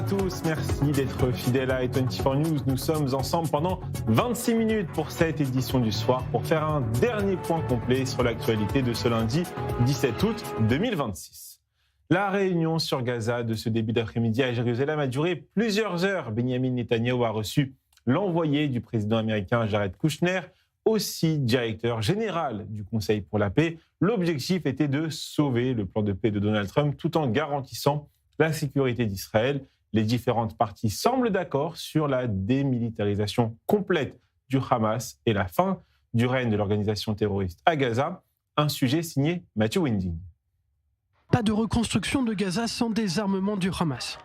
à tous, merci d'être fidèles à A24 News. Nous sommes ensemble pendant 26 minutes pour cette édition du soir pour faire un dernier point complet sur l'actualité de ce lundi 17 août 2026. La réunion sur Gaza de ce début d'après-midi à Jérusalem a duré plusieurs heures. Benyamin Netanyahou a reçu l'envoyé du président américain Jared Kushner, aussi directeur général du Conseil pour la paix. L'objectif était de sauver le plan de paix de Donald Trump tout en garantissant la sécurité d'Israël. Les différentes parties semblent d'accord sur la démilitarisation complète du Hamas et la fin du règne de l'organisation terroriste à Gaza. Un sujet signé Matthew Winding. Pas de reconstruction de Gaza sans désarmement du Hamas.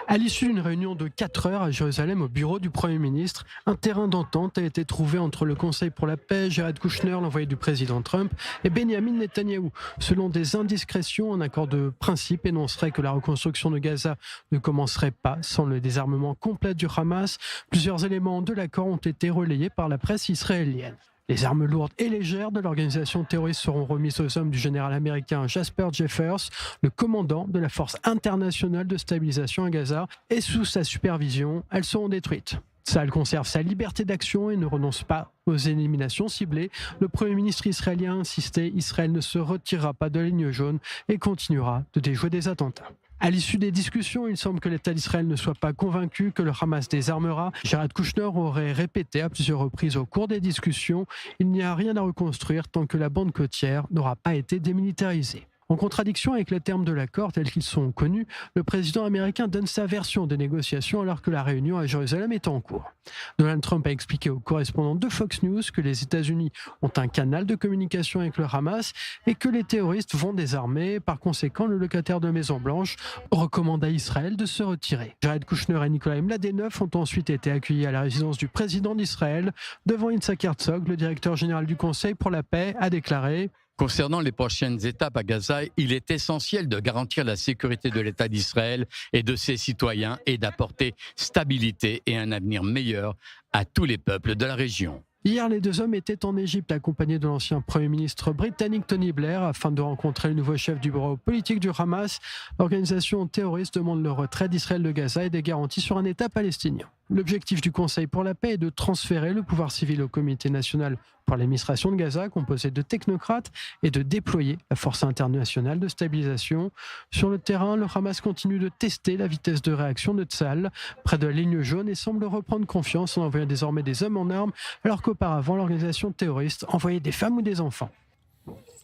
À l'issue d'une réunion de 4 heures à Jérusalem au bureau du Premier ministre, un terrain d'entente a été trouvé entre le Conseil pour la paix, Jared Kushner, l'envoyé du président Trump, et Benyamin Netanyahou. Selon des indiscrétions, un accord de principe énoncerait que la reconstruction de Gaza ne commencerait pas sans le désarmement complet du Hamas. Plusieurs éléments de l'accord ont été relayés par la presse israélienne. Les armes lourdes et légères de l'organisation terroriste seront remises aux hommes du général américain Jasper Jeffers, le commandant de la force internationale de stabilisation à Gaza, et sous sa supervision, elles seront détruites. Tsahal conserve sa liberté d'action et ne renonce pas aux éliminations ciblées. Le Premier ministre israélien a insisté, Israël ne se retirera pas de la ligne jaune et continuera de déjouer des attentats. À l'issue des discussions, il semble que l'État d'Israël ne soit pas convaincu que le Hamas désarmera. Jared Kushner aurait répété à plusieurs reprises au cours des discussions « Il n'y a rien à reconstruire tant que la bande côtière n'aura pas été démilitarisée ». En contradiction avec les termes de l'accord tels qu'ils sont connus, le président américain donne sa version des négociations alors que la réunion à Jérusalem est en cours. Donald Trump a expliqué aux correspondants de Fox News que les États-Unis ont un canal de communication avec le Hamas et que les terroristes vont désarmer. Par conséquent, le locataire de Maison-Blanche recommande à Israël de se retirer. Jared Kushner et Nikolai Mladenov ont ensuite été accueillis à la résidence du président d'Israël. Devant Yitzhak Herzog, le directeur général du Conseil pour la paix a déclaré: Concernant les prochaines étapes à Gaza, il est essentiel de garantir la sécurité de l'État d'Israël et de ses citoyens et d'apporter stabilité et un avenir meilleur à tous les peuples de la région. Hier, les deux hommes étaient en Égypte accompagnés de l'ancien Premier ministre britannique Tony Blair afin de rencontrer le nouveau chef du bureau politique du Hamas. L'organisation terroriste demande le retrait d'Israël de Gaza et des garanties sur un État palestinien. L'objectif du Conseil pour la paix est de transférer le pouvoir civil au Comité national pour l'administration de Gaza, composé de technocrates, et de déployer la force internationale de stabilisation. Sur le terrain, le Hamas continue de tester la vitesse de réaction de Tsahal près de la ligne jaune et semble reprendre confiance en envoyant désormais des hommes en armes, alors qu'auparavant, l'organisation terroriste envoyait des femmes ou des enfants.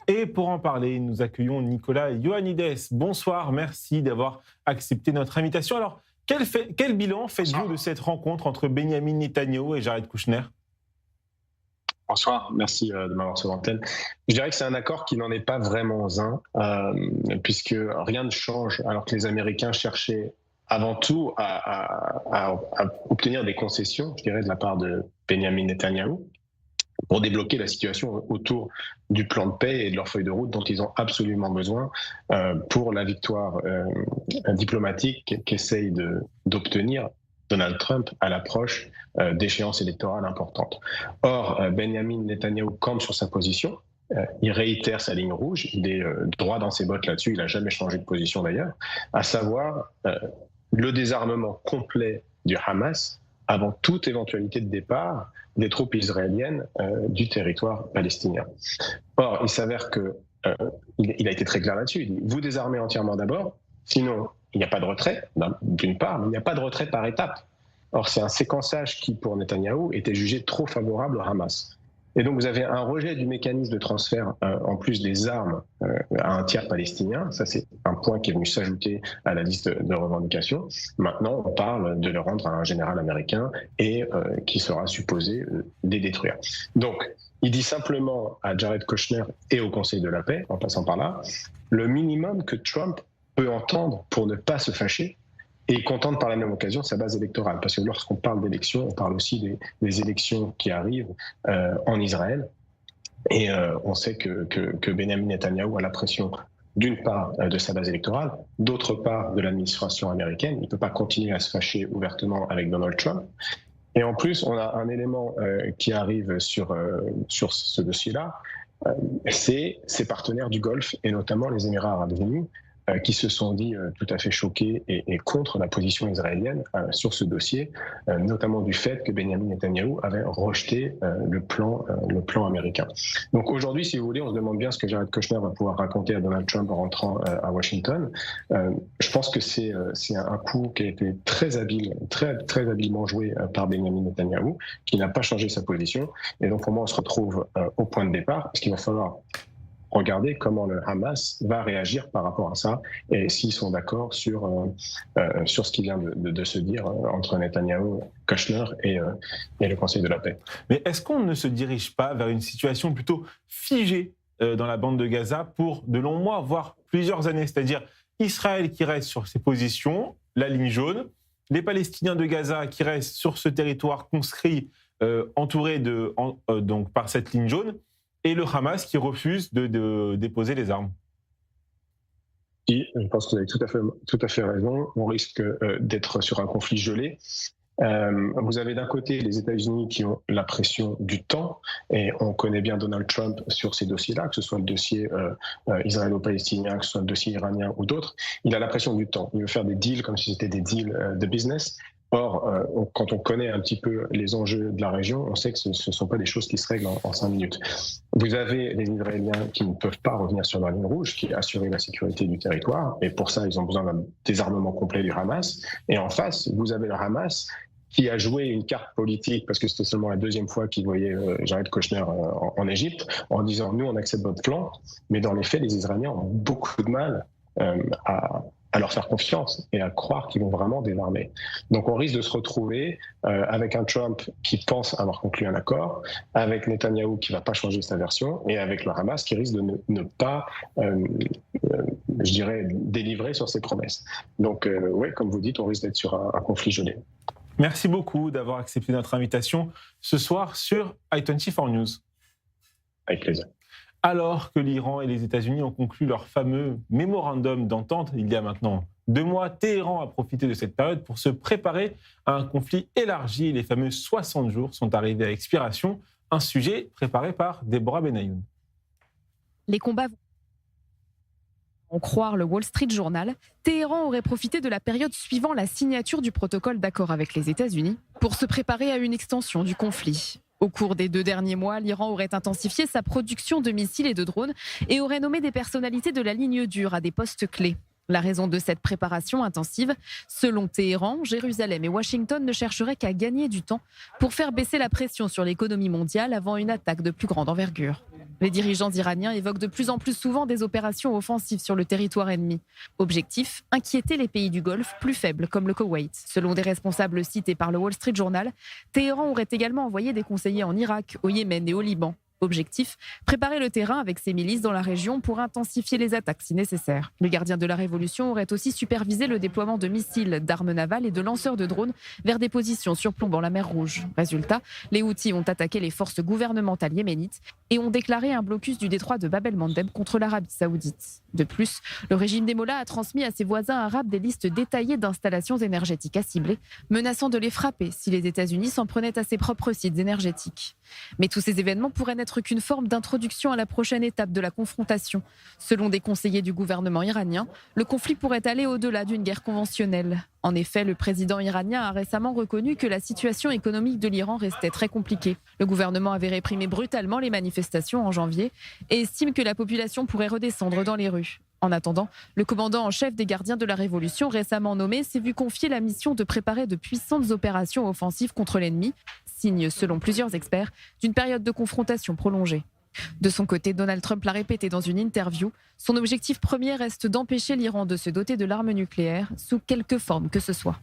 Et pour en parler, nous accueillons Nicolas Ioannidis. Bonsoir, merci d'avoir accepté notre invitation. Alors, quel bilan faites-vous de cette rencontre entre Benyamin Netanyahou et Jared Kushner ? Bonsoir, merci de m'avoir sur l'antenne. Je dirais que c'est un accord qui n'en est pas vraiment un, puisque rien ne change, alors que les Américains cherchaient avant tout à obtenir des concessions, je dirais, de la part de Benyamin Netanyahou, pour débloquer la situation autour du plan de paix et de leur feuille de route dont ils ont absolument besoin pour la victoire diplomatique qu'essaye d'obtenir Donald Trump à l'approche d'échéances électorales importantes. Or, Benyamin Netanyahou campe sur sa position, il réitère sa ligne rouge, il est droit dans ses bottes là-dessus, il n'a jamais changé de position d'ailleurs, à savoir le désarmement complet du Hamas avant toute éventualité de départ des troupes israéliennes du territoire palestinien. Or, il s'avère qu'il a été très clair là-dessus, il dit « vous désarmez entièrement d'abord, sinon il n'y a pas de retrait, d'une part, mais il n'y a pas de retrait par étapes. » Or, c'est un séquençage qui, pour Netanyahou, était jugé trop favorable au Hamas. Et donc, vous avez un rejet du mécanisme de transfert, en plus des armes, à un tiers palestinien. Ça, c'est un point qui est venu s'ajouter à la liste de revendications. Maintenant, on parle de le rendre à un général américain et qui sera supposé les détruire. Donc, il dit simplement à Jared Kushner et au Conseil de la paix, en passant par là, le minimum que Trump peut entendre pour ne pas se fâcher, et il contente par la même occasion sa base électorale. Parce que lorsqu'on parle d'élections, on parle aussi des élections qui arrivent en Israël. Et on sait que Benyamin Netanyahou a la pression d'une part de sa base électorale, d'autre part de l'administration américaine. Il ne peut pas continuer à se fâcher ouvertement avec Donald Trump. Et en plus, on a un élément qui arrive sur ce dossier-là, c'est ses partenaires du Golfe, et notamment les Émirats arabes unis, qui se sont dit tout à fait choqués et contre la position israélienne sur ce dossier, notamment du fait que Benjamin Netanyahou avait rejeté le plan américain. Donc aujourd'hui, si vous voulez, on se demande bien ce que Jared Kushner va pouvoir raconter à Donald Trump en rentrant à Washington. Je pense que c'est un coup qui a été très habilement joué par Benjamin Netanyahou, qui n'a pas changé sa position. Et donc pour moi, on se retrouve au point de départ, parce qu'il va falloir regarder comment le Hamas va réagir par rapport à ça et s'ils sont d'accord sur ce qui vient de se dire entre Netanyahou, Kushner et le Conseil de la paix. Mais est-ce qu'on ne se dirige pas vers une situation plutôt figée dans la bande de Gaza pour de longs mois, voire plusieurs années? C'est-à-dire Israël qui reste sur ses positions, la ligne jaune, les Palestiniens de Gaza qui restent sur ce territoire conscrit, entouré donc par cette ligne jaune, et le Hamas qui refuse de déposer les armes. Et je pense que vous avez tout à fait raison. On risque d'être sur un conflit gelé. Vous avez d'un côté les États-Unis qui ont la pression du temps, et on connaît bien Donald Trump sur ces dossiers-là, que ce soit le dossier israélo-palestinien, que ce soit le dossier iranien ou d'autres. Il a la pression du temps. Il veut faire des deals comme si c'était des deals de business. Or, quand on connaît un petit peu les enjeux de la région, on sait que ce ne sont pas des choses qui se règlent en 5 minutes. Vous avez les Israéliens qui ne peuvent pas revenir sur la ligne rouge, qui est assurer la sécurité du territoire, et pour ça, ils ont besoin d'un désarmement complet du Hamas. Et en face, vous avez le Hamas qui a joué une carte politique, parce que c'était seulement la deuxième fois qu'il voyait Jared Kushner en Égypte, en disant « nous, on accepte votre plan », mais dans les faits, les Israéliens ont beaucoup de mal à leur faire confiance et à croire qu'ils vont vraiment désarmer. Donc on risque de se retrouver avec un Trump qui pense avoir conclu un accord, avec Netanyahou qui ne va pas changer sa version, et avec le Hamas qui risque de ne pas, je dirais, délivrer sur ses promesses. Donc oui, comme vous dites, on risque d'être sur un conflit gelé. Merci beaucoup d'avoir accepté notre invitation ce soir sur i24 News. Avec plaisir. Alors que l'Iran et les États-Unis ont conclu leur fameux mémorandum d'entente il y a maintenant 2 mois, Téhéran a profité de cette période pour se préparer à un conflit élargi. Les fameux 60 jours sont arrivés à expiration, un sujet préparé par Deborah Benayoun. Les combats vont croire le Wall Street Journal. Téhéran aurait profité de la période suivant la signature du protocole d'accord avec les États-Unis pour se préparer à une extension du conflit. Au cours des 2 derniers mois, l'Iran aurait intensifié sa production de missiles et de drones et aurait nommé des personnalités de la ligne dure à des postes clés. La raison de cette préparation intensive, selon Téhéran, Jérusalem et Washington ne chercheraient qu'à gagner du temps pour faire baisser la pression sur l'économie mondiale avant une attaque de plus grande envergure. Les dirigeants iraniens évoquent de plus en plus souvent des opérations offensives sur le territoire ennemi. Objectif, inquiéter les pays du Golfe plus faibles comme le Koweït. Selon des responsables cités par le Wall Street Journal, Téhéran aurait également envoyé des conseillers en Irak, au Yémen et au Liban. Objectif, préparer le terrain avec ses milices dans la région pour intensifier les attaques si nécessaire. Les gardiens de la révolution auraient aussi supervisé le déploiement de missiles, d'armes navales et de lanceurs de drones vers des positions surplombant la mer Rouge. Résultat, les Houthis ont attaqué les forces gouvernementales yéménites et ont déclaré un blocus du détroit de Bab el-Mandeb contre l'Arabie saoudite. De plus, le régime des Mollahs a transmis à ses voisins arabes des listes détaillées d'installations énergétiques à cibler, menaçant de les frapper si les États-Unis s'en prenaient à ses propres sites énergétiques. Mais tous ces événements pourraient n'être qu'une forme d'introduction à la prochaine étape de la confrontation. Selon des conseillers du gouvernement iranien, le conflit pourrait aller au-delà d'une guerre conventionnelle. En effet, le président iranien a récemment reconnu que la situation économique de l'Iran restait très compliquée. Le gouvernement avait réprimé brutalement les manifestations en janvier et estime que la population pourrait redescendre dans les rues. En attendant, le commandant en chef des gardiens de la Révolution, récemment nommé, s'est vu confier la mission de préparer de puissantes opérations offensives contre l'ennemi, signe, selon plusieurs experts, d'une période de confrontation prolongée. De son côté, Donald Trump l'a répété dans une interview, son objectif premier reste d'empêcher l'Iran de se doter de l'arme nucléaire sous quelque forme que ce soit.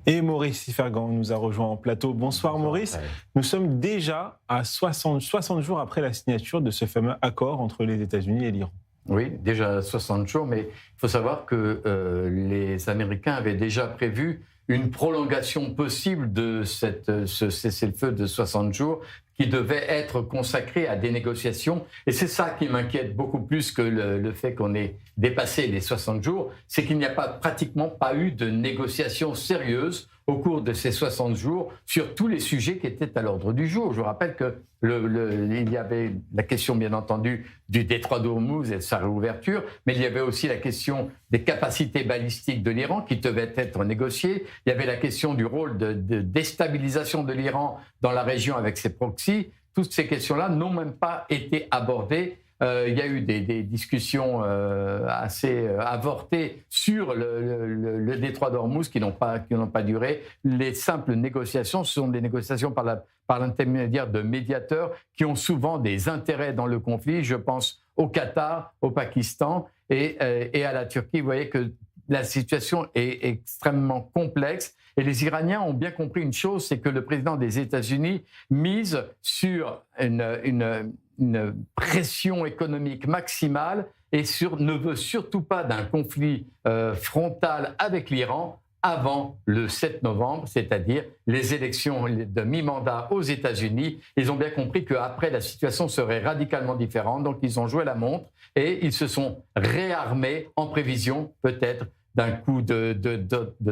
Et Maurice Sifergan nous a rejoint en plateau. Bonsoir Maurice. Nous sommes déjà à 60 jours après la signature de ce fameux accord entre les États-Unis et l'Iran. Oui, déjà 60 jours, mais il faut savoir que les Américains avaient déjà prévu une prolongation possible de ce cessez-le-feu de 60 jours qui devait être consacré à des négociations. Et c'est ça qui m'inquiète beaucoup plus que le fait qu'on ait dépassé les 60 jours, c'est qu'il n'y a pratiquement pas eu de négociations sérieuses au cours de ces 60 jours sur tous les sujets qui étaient à l'ordre du jour. Je vous rappelle que il y avait la question, bien entendu, du détroit d'Ormuz et de sa réouverture, mais il y avait aussi la question des capacités balistiques de l'Iran qui devaient être négociées. Il y avait la question du rôle de déstabilisation de l'Iran dans la région avec ses proxys. Toutes ces questions-là n'ont même pas été abordées. Il y a eu des discussions assez avortées sur le détroit d'Ormuz qui n'ont pas duré. Les simples négociations, ce sont des négociations par l'intermédiaire de médiateurs qui ont souvent des intérêts dans le conflit. Je pense au Qatar, au Pakistan et à la Turquie. Vous voyez que la situation est extrêmement complexe. Et les Iraniens ont bien compris une chose, c'est que le président des États-Unis mise sur une pression économique maximale et ne veut surtout pas d'un conflit frontal avec l'Iran avant le 7 novembre, c'est-à-dire les élections de mi-mandat aux États-Unis. Ils ont bien compris qu'après, la situation serait radicalement différente. Donc, ils ont joué la montre et ils se sont réarmés en prévision, peut-être, d'un coup de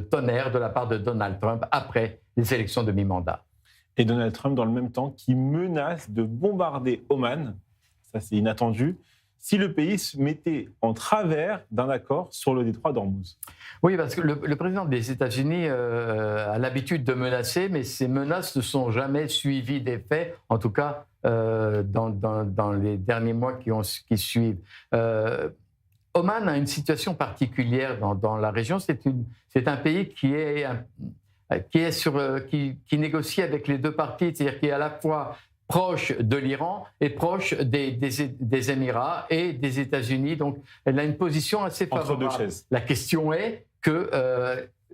tonnerre de la part de Donald Trump après les élections de mi-mandat. Et Donald Trump, dans le même temps, qui menace de bombarder Oman, ça c'est inattendu, si le pays se mettait en travers d'un accord sur le détroit d'Ormuz. Oui, parce que le président des États-Unis a l'habitude de menacer, mais ces menaces ne sont jamais suivies des faits, en tout cas dans les derniers mois qui suivent. Oman a une situation particulière dans la région. C'est un pays qui négocie avec les deux parties, c'est-à-dire qui est à la fois proche de l'Iran et proche des Émirats et des États-Unis. Donc, elle a une position assez favorable. Entre deux chaises. La question est que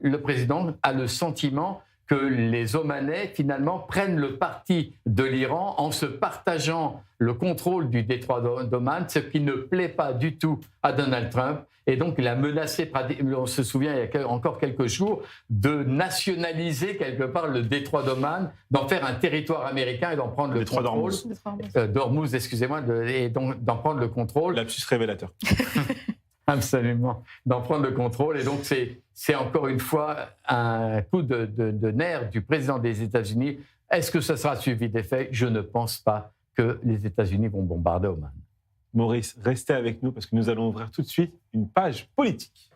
le président a le sentiment que les Omanais, finalement, prennent le parti de l'Iran en se partageant le contrôle du détroit d'Oman, ce qui ne plaît pas du tout à Donald Trump. Et donc, il a menacé, on se souvient, il y a encore quelques jours, de nationaliser quelque part le détroit d'Oman, d'en faire un territoire américain et d'en prendre le contrôle. D'Ormuz, excusez-moi, et d'en prendre le contrôle. Lapsus révélateur. Absolument, d'en prendre le contrôle. Et donc, c'est encore une fois un coup de nerf du président des États-Unis. Est-ce que ça sera suivi des faits ? Je ne pense pas que les États-Unis vont bombarder Oman. Maurice, restez avec nous parce que nous allons ouvrir tout de suite une page politique.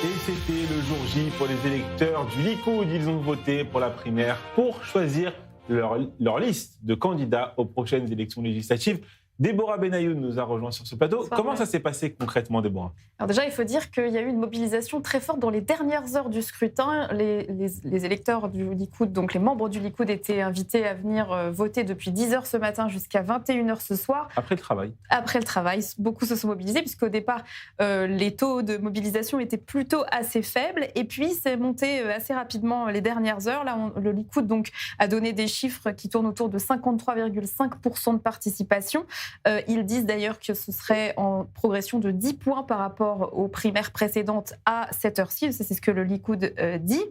Et c'était le jour J pour les électeurs du Likoud. Ils ont voté pour la primaire pour choisir leur liste de candidats aux prochaines élections législatives. Déborah Benayoun nous a rejoint sur ce plateau. Comment ça s'est passé concrètement, Déborah ? Alors déjà, il faut dire qu'il y a eu une mobilisation très forte dans les dernières heures du scrutin. Les électeurs du Likoud, donc les membres du Likoud, étaient invités à venir voter depuis 10h ce matin jusqu'à 21h ce soir. Après le travail. Après le travail, beaucoup se sont mobilisés puisqu'au départ, les taux de mobilisation étaient plutôt assez faibles. Et puis, c'est monté assez rapidement les dernières heures. Là, le Likoud donc, a donné des chiffres qui tournent autour de 53,5% de participation. Ils disent d'ailleurs que ce serait en progression de 10 points par rapport aux primaires précédentes à cette heure-ci. C'est ce que le Likoud dit.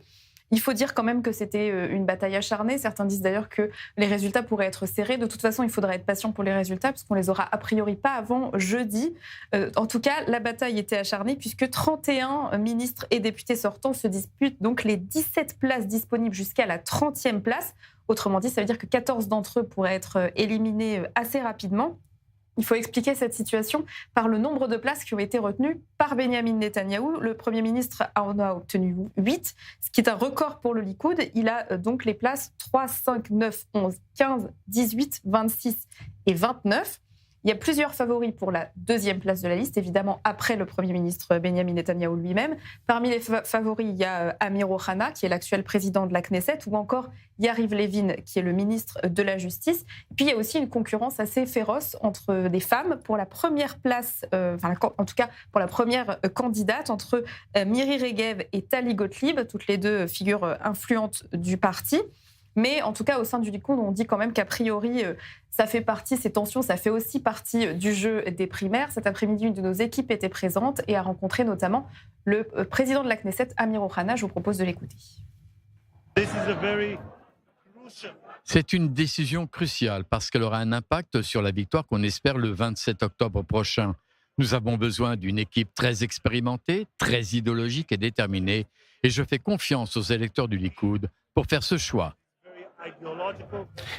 Il faut dire quand même que c'était une bataille acharnée. Certains disent d'ailleurs que les résultats pourraient être serrés. De toute façon, il faudra être patient pour les résultats parce qu'on les aura a priori pas avant jeudi. En tout cas, la bataille était acharnée puisque 31 ministres et députés sortants se disputent donc les 17 places disponibles jusqu'à la 30e place. Autrement dit, ça veut dire que 14 d'entre eux pourraient être éliminés assez rapidement. Il faut expliquer cette situation par le nombre de places qui ont été retenues par Benyamin Netanyahou. Le Premier ministre en a obtenu 8, ce qui est un record pour le Likoud. Il a donc les places 3, 5, 9, 11, 15, 18, 26 et 29. Il y a plusieurs favoris pour la deuxième place de la liste, évidemment après le Premier ministre Benyamin Netanyahou lui-même. Parmi les favoris, il y a Amir Ohana, qui est l'actuel président de la Knesset, ou encore Yariv Levin, qui est le ministre de la Justice. Et puis il y a aussi une concurrence assez féroce entre des femmes pour la première place, en tout cas pour la première candidate, entre Miri Regev et Tali Gottlieb, toutes les deux figures influentes du parti. Mais en tout cas, au sein du Likoud, on dit quand même qu'a priori, ça fait partie, ces tensions, ça fait aussi partie du jeu des primaires. Cet après-midi, une de nos équipes était présente et a rencontré notamment le président de la Knesset, Amir Ohana. Je vous propose de l'écouter. This is a very crucial C'est une décision cruciale parce qu'elle aura un impact sur la victoire qu'on espère le 27 octobre prochain. Nous avons besoin d'une équipe très expérimentée, très idéologique et déterminée. Et je fais confiance aux électeurs du Likoud pour faire ce choix.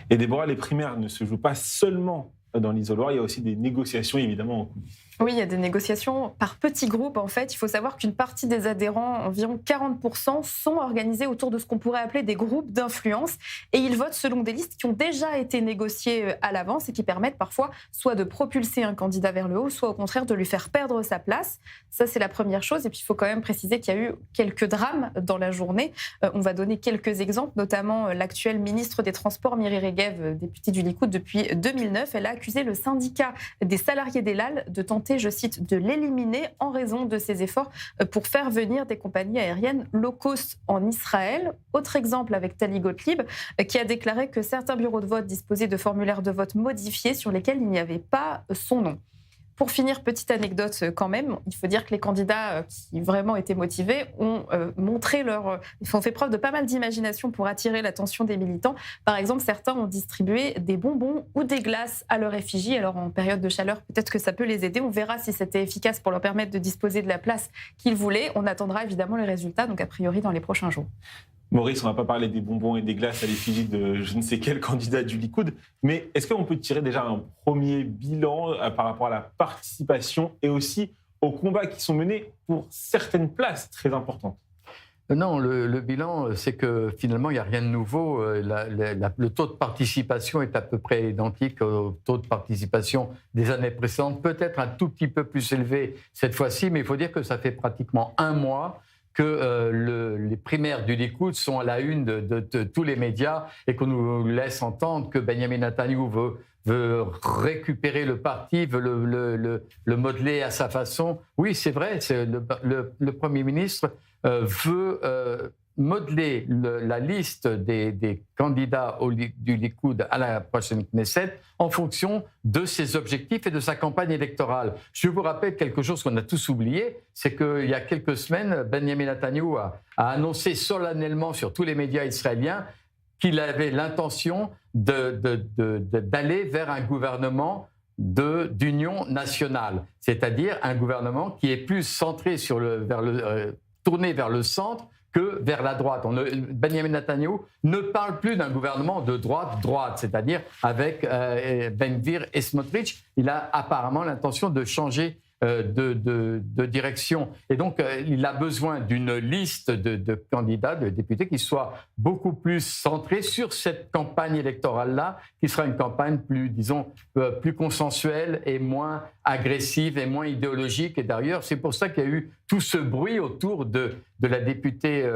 Et Déborah, les primaires ne se jouent pas seulement dans l'isoloir, il y a aussi des négociations évidemment en coulisses. Oui, il y a des négociations par petits groupes. En fait, il faut savoir qu'une partie des adhérents, environ 40%, sont organisés autour de ce qu'on pourrait appeler des groupes d'influence. Et ils votent selon des listes qui ont déjà été négociées à l'avance et qui permettent parfois soit de propulser un candidat vers le haut, soit au contraire de lui faire perdre sa place. Ça, c'est la première chose. Et puis, il faut quand même préciser qu'il y a eu quelques drames dans la journée. On va donner quelques exemples, notamment l'actuelle ministre des Transports, Miri Regev, députée du Likoud depuis 2009. Elle a accusé le syndicat des salariés d'El Al de tenter, je cite, de l'éliminer en raison de ses efforts pour faire venir des compagnies aériennes low cost en Israël. Autre exemple avec Tali Gottlieb, qui a déclaré que certains bureaux de vote disposaient de formulaires de vote modifiés sur lesquels il n'y avait pas son nom. Pour finir, petite anecdote quand même, il faut dire que les candidats qui vraiment étaient motivés ont fait preuve de pas mal d'imagination pour attirer l'attention des militants. Par exemple, certains ont distribué des bonbons ou des glaces à leur effigie. Alors en période de chaleur, peut-être que ça peut les aider. On verra si c'était efficace pour leur permettre de disposer de la place qu'ils voulaient. On attendra évidemment les résultats, donc a priori dans les prochains jours. Maurice, on ne va pas parler des bonbons et des glaces à l'effigie de je ne sais quel candidat du Likoud, mais est-ce qu'on peut tirer déjà un premier bilan par rapport à la participation et aussi aux combats qui sont menés pour certaines places très importantes? Non, le bilan, c'est que finalement, il n'y a rien de nouveau. Le taux de participation est à peu près identique au taux de participation des années précédentes, peut-être un tout petit peu plus élevé cette fois-ci, mais il faut dire que ça fait pratiquement un mois que les primaires du Likoud sont à la une de tous les médias et qu'on nous laisse entendre que Benjamin Netanyahou veut récupérer le parti, veut le modeler à sa façon. Oui, c'est vrai, le Premier ministre veut modeler la liste des candidats du Likoud à la prochaine Knesset en fonction de ses objectifs et de sa campagne électorale. Je vous rappelle quelque chose qu'on a tous oublié, c'est qu'il y a quelques semaines, Benjamin Netanyahou a annoncé solennellement sur tous les médias israéliens qu'il avait l'intention d'aller vers un gouvernement d'union nationale, c'est-à-dire un gouvernement qui est plus centré tourné vers le centre que vers la droite. Benjamin Netanyahou ne parle plus d'un gouvernement de droite, c'est-à-dire avec Ben Gvir et Smotrich. Il a apparemment l'intention de changer de direction. Et donc, il a besoin d'une liste de candidats, de députés qui soient beaucoup plus centrés sur cette campagne électorale-là, qui sera une campagne plus consensuelle et moins agressive et moins idéologique. Et d'ailleurs, c'est pour ça qu'il y a eu tout ce bruit autour de la députée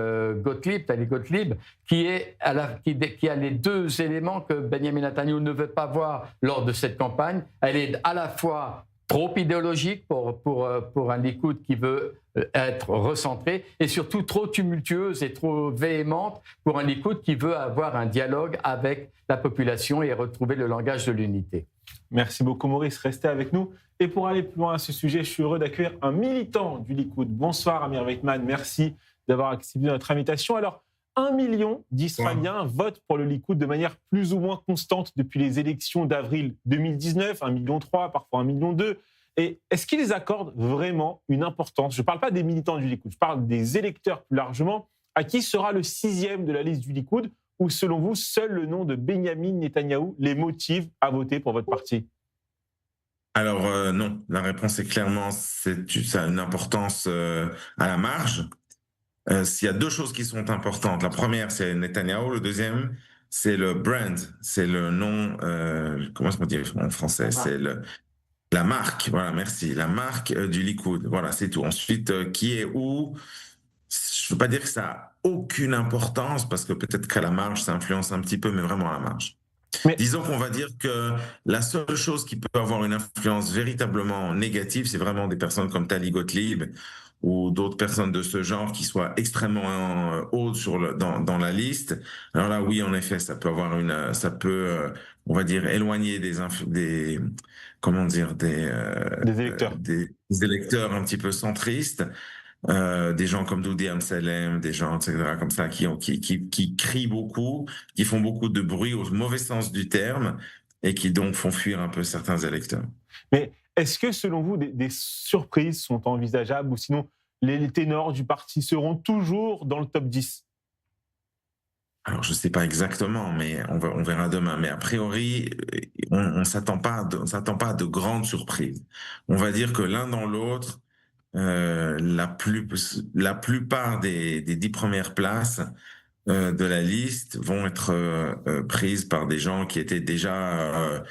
Tali Gottlieb, qui a les deux éléments que Benjamin Netanyahou ne veut pas voir lors de cette campagne. Elle est à la fois trop idéologique pour un Likoud qui veut être recentré et surtout trop tumultueuse et trop véhémente pour un Likoud qui veut avoir un dialogue avec la population et retrouver le langage de l'unité. Merci beaucoup Maurice, restez avec nous. Et pour aller plus loin à ce sujet, je suis heureux d'accueillir un militant du Likoud. Bonsoir Amir Weitman, merci d'avoir accepté notre invitation. Alors, 1 million d'Israéliens votent pour le Likoud de manière plus ou moins constante depuis les élections d'avril 2019, 1,3 million, parfois 1,2 million. Et est-ce qu'ils accordent vraiment une importance? Je ne parle pas des militants du Likoud, je parle des électeurs plus largement. À qui sera le 6e de la liste du Likoud? Ou selon vous, seul le nom de Benjamin Netanyahou les motive à voter pour votre parti? Alors non, la réponse est clairement, ça a une importance à la marge. S'il y a deux choses qui sont importantes, la première c'est Netanyahou, le deuxième c'est le brand, c'est le nom, comment est-ce qu'on dit en français, c'est la marque, voilà, merci, la marque du Likoud, voilà, c'est tout. Ensuite, qui est où? Je ne veux pas dire que ça a aucune importance, parce que peut-être qu'à la marge, ça influence un petit peu, mais vraiment à la marge. Mais disons qu'on va dire que la seule chose qui peut avoir une influence véritablement négative, c'est vraiment des personnes comme Tali Gottlieb ou d'autres personnes de ce genre qui soient extrêmement hautes dans la liste. Alors là, oui, en effet, ça peut avoir on va dire, éloigner des électeurs. Des électeurs un petit peu centristes. des gens comme Doudi Amsalem, des gens, etc., comme ça, qui crient beaucoup, qui font beaucoup de bruit au mauvais sens du terme, et qui donc font fuir un peu certains électeurs. Mais est-ce que, selon vous, des surprises sont envisageables ou sinon les ténors du parti seront toujours dans le top 10? Alors, je ne sais pas exactement, mais on verra demain. Mais a priori, on ne s'attend pas, on s'attend pas à de grandes surprises. On va dire que l'un dans l'autre, la plupart des 10 premières places de la liste vont être prises par des gens qui étaient déjà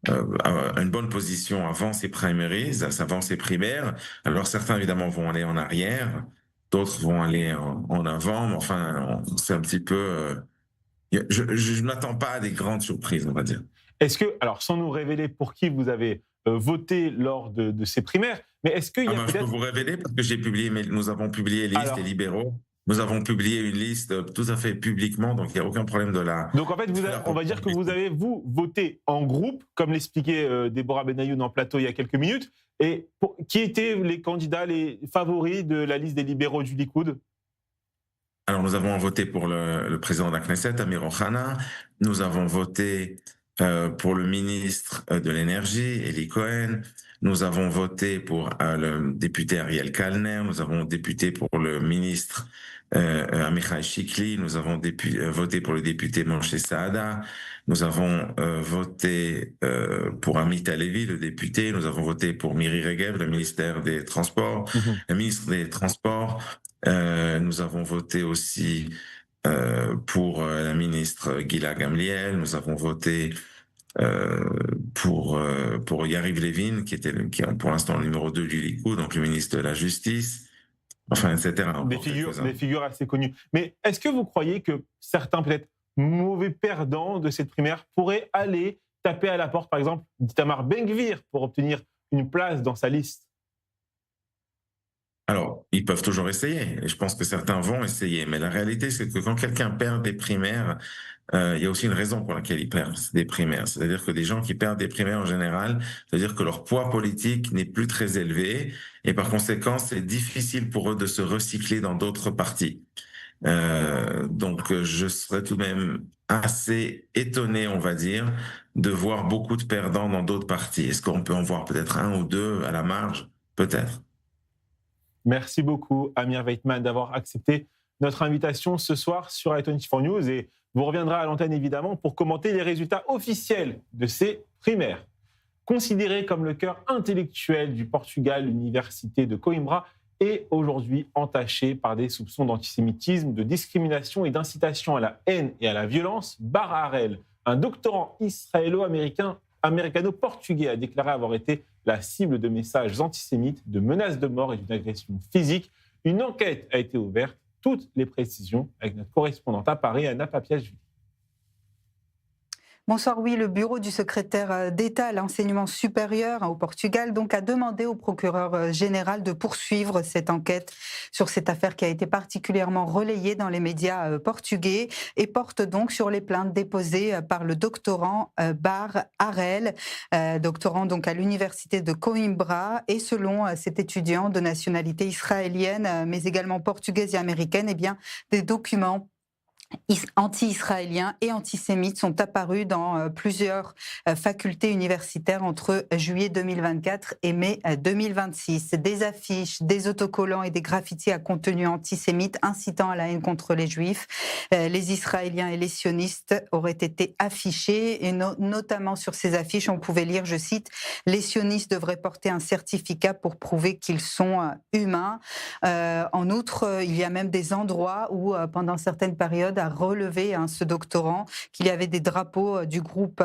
à une bonne position avant ces primaries, avant ces primaires. Alors certains évidemment vont aller en arrière, d'autres vont aller en avant, mais enfin c'est un petit peu. Je ne m'attends pas à des grandes surprises, on va dire. Est-ce que, alors sans nous révéler pour qui vous avez voté lors de ces primaires, mais est-ce qu'il y a Je peux peut-être... vous révéler parce que nous avons publié liste Alors, et libéraux. Nous avons publié une liste tout à fait publiquement, donc il n'y a aucun problème de la. donc en fait, on va dire que vous avez, vous, voté en groupe, comme l'expliquait Déborah Benayoun en plateau il y a quelques minutes. Et qui étaient les candidats, les favoris de la liste des libéraux du Likoud? Alors, nous avons voté pour le président de la Knesset, Amir Ohana. Nous avons voté pour le ministre de l'Énergie, Eli Cohen. Nous avons voté pour le député Ariel Kalner. Nous avons voté pour le ministre Amichai Shikli. Nous avons voté pour le député Moshe Saada. Nous avons voté pour Amit Halevi, le député. Nous avons voté pour Miri Regev, le ministère des Transports, le ministre des Transports. Nous avons voté aussi pour la ministre Gila Gamliel. Nous avons voté pour Yariv Levin, qui est pour l'instant le numéro 2 du Likoud, donc le ministre de la Justice, enfin, etc. Des figures assez connues. Mais est-ce que vous croyez que certains, peut-être, mauvais perdants de cette primaire pourraient aller taper à la porte, par exemple, d'Itamar Ben-Gvir pour obtenir une place dans sa liste? Alors, ils peuvent toujours essayer, et je pense que certains vont essayer, mais la réalité, c'est que quand quelqu'un perd des primaires, il y a aussi une raison pour laquelle ils perdent des primaires. C'est-à-dire que des gens qui perdent des primaires en général, c'est-à-dire que leur poids politique n'est plus très élevé, et par conséquent, c'est difficile pour eux de se recycler dans d'autres partis. Donc, je serais tout de même assez étonné, on va dire, de voir beaucoup de perdants dans d'autres partis. Est-ce qu'on peut en voir peut-être un ou deux à la marge? Peut-être. Merci beaucoup, Amir Weitman, d'avoir accepté notre invitation ce soir sur i24 News. Et vous reviendrez à l'antenne, évidemment, pour commenter les résultats officiels de ces primaires. Considérée comme le cœur intellectuel du Portugal, l'université de Coimbra est aujourd'hui entachée par des soupçons d'antisémitisme, de discrimination et d'incitation à la haine et à la violence. Bar Harel, un doctorant américano-portugais, a déclaré avoir été la cible de messages antisémites, de menaces de mort et d'une agression physique. Une enquête a été ouverte. Toutes les précisions avec notre correspondante à Paris, Anna Papias-Julie. Bonsoir, oui, le bureau du secrétaire d'État à l'enseignement supérieur au Portugal donc a demandé au procureur général de poursuivre cette enquête sur cette affaire qui a été particulièrement relayée dans les médias portugais et porte donc sur les plaintes déposées par le doctorant Bar Harel, doctorant donc à l'université de Coimbra, et selon cet étudiant de nationalité israélienne mais également portugaise et américaine, eh bien des documents anti-israéliens et antisémites sont apparus dans plusieurs facultés universitaires entre juillet 2024 et mai 2026. Des affiches, des autocollants et des graffitis à contenu antisémite incitant à la haine contre les Juifs. Les Israéliens et les sionistes auraient été affichés et notamment sur ces affiches, on pouvait lire, je cite, « Les sionistes devraient porter un certificat pour prouver qu'ils sont humains ». En outre, il y a même des endroits où, pendant certaines périodes, a relevé ce doctorant qu'il y avait des drapeaux du groupe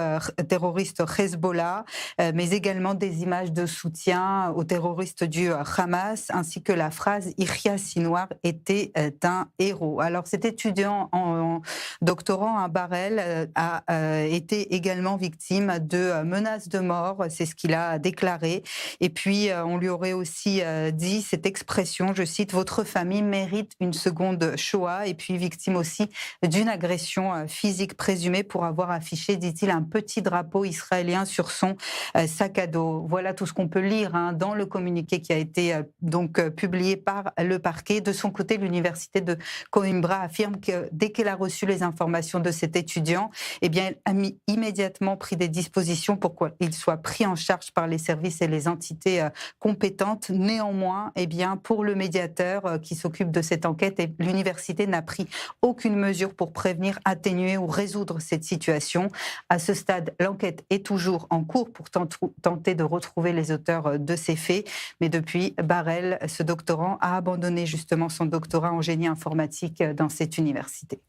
terroriste Hezbollah, mais également des images de soutien aux terroristes du Hamas, ainsi que la phrase « Yahya Sinwar était un héros ». Alors cet étudiant en doctorant à Barrel a été également victime de menaces de mort, c'est ce qu'il a déclaré. Et puis on lui aurait aussi dit cette expression, je cite, « Votre famille mérite une seconde Shoah », et puis victime aussi d'une agression physique présumée pour avoir affiché, dit-il, un petit drapeau israélien sur son sac à dos. Voilà tout ce qu'on peut lire dans le communiqué qui a été publié par le parquet. De son côté, l'université de Coimbra affirme que dès qu'elle a reçu les informations de cet étudiant, elle a immédiatement pris des dispositions pour qu'il soit pris en charge par les services et les entités compétentes. Néanmoins, pour le médiateur qui s'occupe de cette enquête, l'université n'a pris aucune mesure pour prévenir, atténuer ou résoudre cette situation. À ce stade, l'enquête est toujours en cours pour tenter de retrouver les auteurs de ces faits. Mais depuis, Barrel, ce doctorant, a abandonné justement son doctorat en génie informatique dans cette université.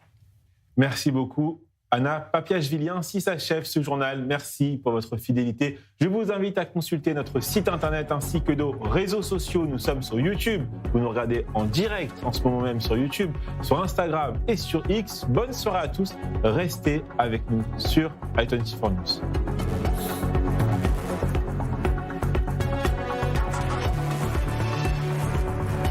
Merci beaucoup. Anna Papiachvili, ainsi s'achève ce journal. Merci pour votre fidélité. Je vous invite à consulter notre site internet ainsi que nos réseaux sociaux. Nous sommes sur YouTube. Vous nous regardez en direct en ce moment même sur YouTube, sur Instagram et sur X. Bonne soirée à tous. Restez avec nous sur i24 News.